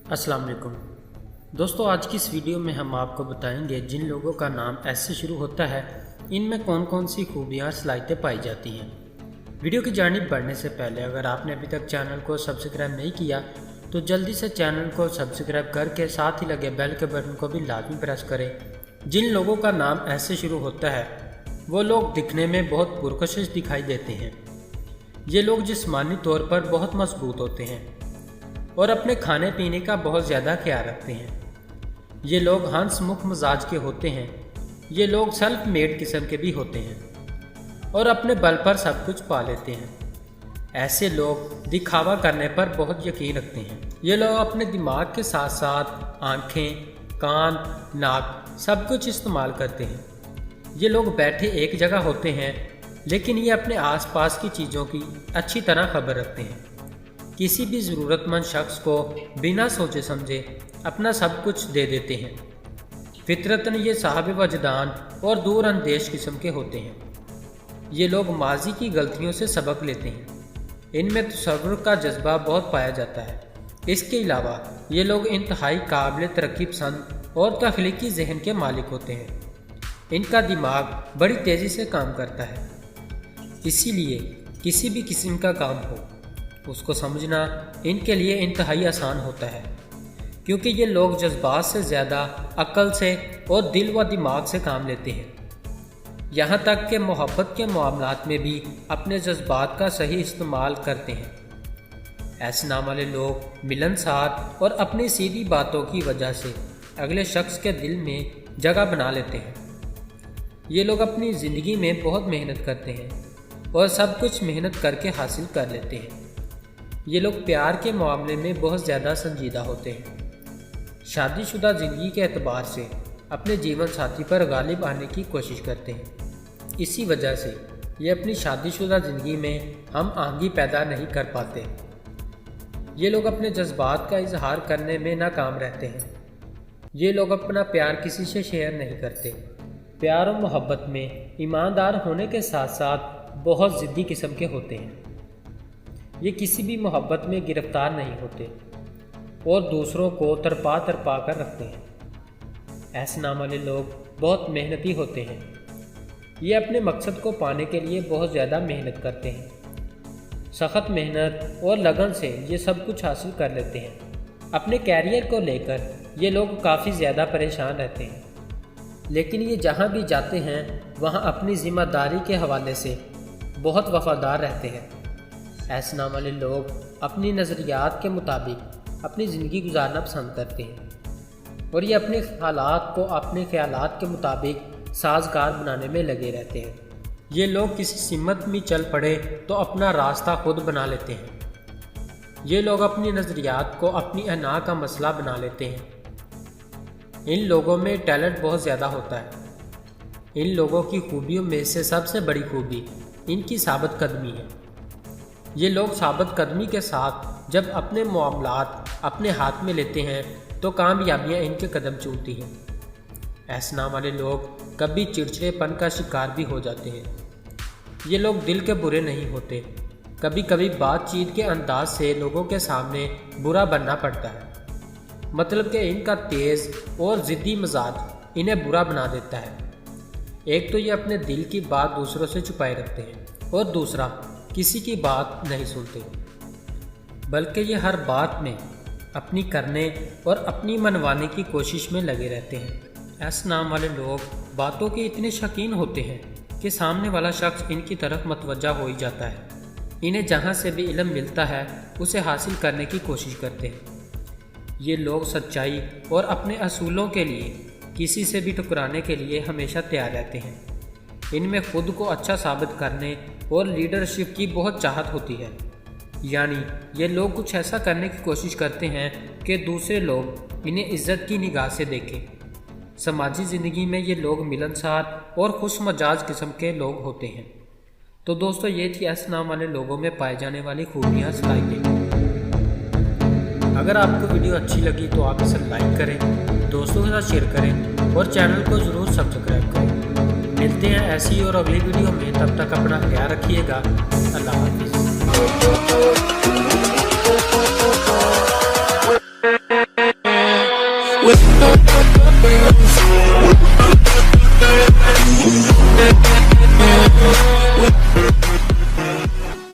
अस्सलाम वालेकुम दोस्तों, आज की इस वीडियो में हम आपको बताएंगे जिन लोगों का नाम एस से शुरू होता है इनमें कौन कौन सी खूबियाँ और सलाहियतें पाई जाती हैं। वीडियो की जानिब बढ़ने से पहले अगर आपने अभी तक चैनल को सब्सक्राइब नहीं किया तो जल्दी से चैनल को सब्सक्राइब करके साथ ही लगे बेल के बटन को भी लाजमी प्रेस करें। जिन लोगों का नाम एस से शुरू होता है वो लोग दिखने में बहुत पुरकशिश दिखाई देते हैं। ये लोग जिस्मानी तौर पर बहुत मजबूत होते हैं और अपने खाने पीने का बहुत ज़्यादा ख्याल रखते हैं। ये लोग हंसमुख मिजाज के होते हैं। ये लोग सेल्फ मेड किस्म के भी होते हैं और अपने बल पर सब कुछ पा लेते हैं। ऐसे लोग दिखावा करने पर बहुत यकीन रखते हैं। ये लोग अपने दिमाग के साथ साथ आँखें, कान, नाक सब कुछ इस्तेमाल करते हैं। ये लोग बैठे एक जगह होते हैं लेकिन ये अपने आसपास की चीज़ों की अच्छी तरह खबर रखते हैं। किसी भी ज़रूरतमंद शख्स को बिना सोचे समझे अपना सब कुछ दे देते हैं। फितरतन ये साहब वजदान और दूर अंदेश किस्म के होते हैं। ये लोग माजी की गलतियों से सबक लेते हैं। इनमें तसव्वुर का जज्बा बहुत पाया जाता है। इसके अलावा ये लोग इंतहाई काबिल तरक्की पसंद और तख्लीकी जहन के मालिक होते हैं। इनका दिमाग बड़ी तेज़ी से काम करता है, इसीलिए किसी भी किस्म का काम हो उसको समझना इनके लिए इंतहाई आसान होता है, क्योंकि ये लोग जज्बात से ज़्यादा अक्ल से और दिल व दिमाग से काम लेते हैं। यहाँ तक कि मोहब्बत के मामलात में भी अपने जज्बात का सही इस्तेमाल करते हैं। ऐसे नाम वाले लोग मिलनसार और अपनी सीधी बातों की वजह से अगले शख्स के दिल में जगह बना लेते हैं। ये लोग अपनी ज़िंदगी में बहुत मेहनत करते हैं और सब कुछ मेहनत करके हासिल कर लेते हैं। ये लोग प्यार के मामले में बहुत ज़्यादा संजीदा होते हैं। शादीशुदा ज़िंदगी के एतबार से अपने जीवन साथी पर गालिब आने की कोशिश करते हैं। इसी वजह से ये अपनी शादीशुदा ज़िंदगी में हम आहंगी पैदा नहीं कर पाते। ये लोग अपने जज्बात का इजहार करने में नाकाम रहते हैं। ये लोग अपना प्यार किसी से शेयर नहीं करते। प्यार और मोहब्बत में ईमानदार होने के साथ साथ बहुत ज़िद्दी किस्म के होते हैं। ये किसी भी मोहब्बत में गिरफ्तार नहीं होते और दूसरों को तरपा कर रखते हैं। ऐसे नाम वाले लोग बहुत मेहनती होते हैं। ये अपने मकसद को पाने के लिए बहुत ज़्यादा मेहनत करते हैं। सख्त मेहनत और लगन से ये सब कुछ हासिल कर लेते हैं। अपने कैरियर को लेकर ये लोग काफ़ी ज़्यादा परेशान रहते हैं, लेकिन ये जहाँ भी जाते हैं वहाँ अपनी ज़िम्मेदारी के हवाले से बहुत वफादार रहते हैं। ऐसे नाम वाले लोग अपनी नज़रियात के मुताबिक अपनी ज़िंदगी गुजारना पसंद करते हैं और ये अपने हालात को अपने ख्यालात के मुताबिक साजगार बनाने में लगे रहते हैं। ये लोग किसी सिमत में चल पड़े तो अपना रास्ता खुद बना लेते हैं। ये लोग अपनी नज़रियात को अपनी अना का मसला बना लेते हैं। इन लोगों में टैलेंट बहुत ज़्यादा होता है। इन लोगों की खूबियों में से सबसे बड़ी खूबी इनकी साबित कदमी है। ये लोग साबित कदमी के साथ जब अपने मामलात अपने हाथ में लेते हैं तो कामयाबियां इनके कदम चूमती हैं। ऐसे नाम वाले लोग कभी चिड़चिड़ेपन का शिकार भी हो जाते हैं। ये लोग दिल के बुरे नहीं होते। कभी कभी बातचीत के अंदाज से लोगों के सामने बुरा बनना पड़ता है, मतलब कि इनका तेज़ और ज़िद्दी मिजाज इन्हें बुरा बना देता है। एक तो ये अपने दिल की बात दूसरों से छुपाए रखते हैं और दूसरा किसी की बात नहीं सुनते, बल्कि ये हर बात में अपनी करने और अपनी मनवाने की कोशिश में लगे रहते हैं। ऐसे नाम वाले लोग बातों के इतने शौकीन होते हैं कि सामने वाला शख्स इनकी तरफ मतवज्जा हो ही जाता है। इन्हें जहाँ से भी इल्म मिलता है उसे हासिल करने की कोशिश करते हैं। ये लोग सच्चाई और अपने असूलों के लिए किसी से भी टकराने के लिए हमेशा तैयार रहते हैं। इनमें खुद को अच्छा साबित करने और लीडरशिप की बहुत चाहत होती है, यानी ये लोग कुछ ऐसा करने की कोशिश करते हैं कि दूसरे लोग इन्हें इज्जत की निगाह से देखें। समाजी ज़िंदगी में ये लोग मिलनसार और खुश मजाज किस्म के लोग होते हैं। तो दोस्तों, ये थी ऐसे नाम वाले लोगों में पाए जाने वाली खूबियाँ सलाहियतें। अगर आपको वीडियो अच्छी लगी तो आप इसे लाइक करें, दोस्तों के साथ शेयर करें और चैनल को ज़रूर सब्सक्राइब करें। मिलते हैं ऐसी और अगली वीडियो में, तब तक अपना ख्याल रखिएगा। अल्लाह हाफिज़। with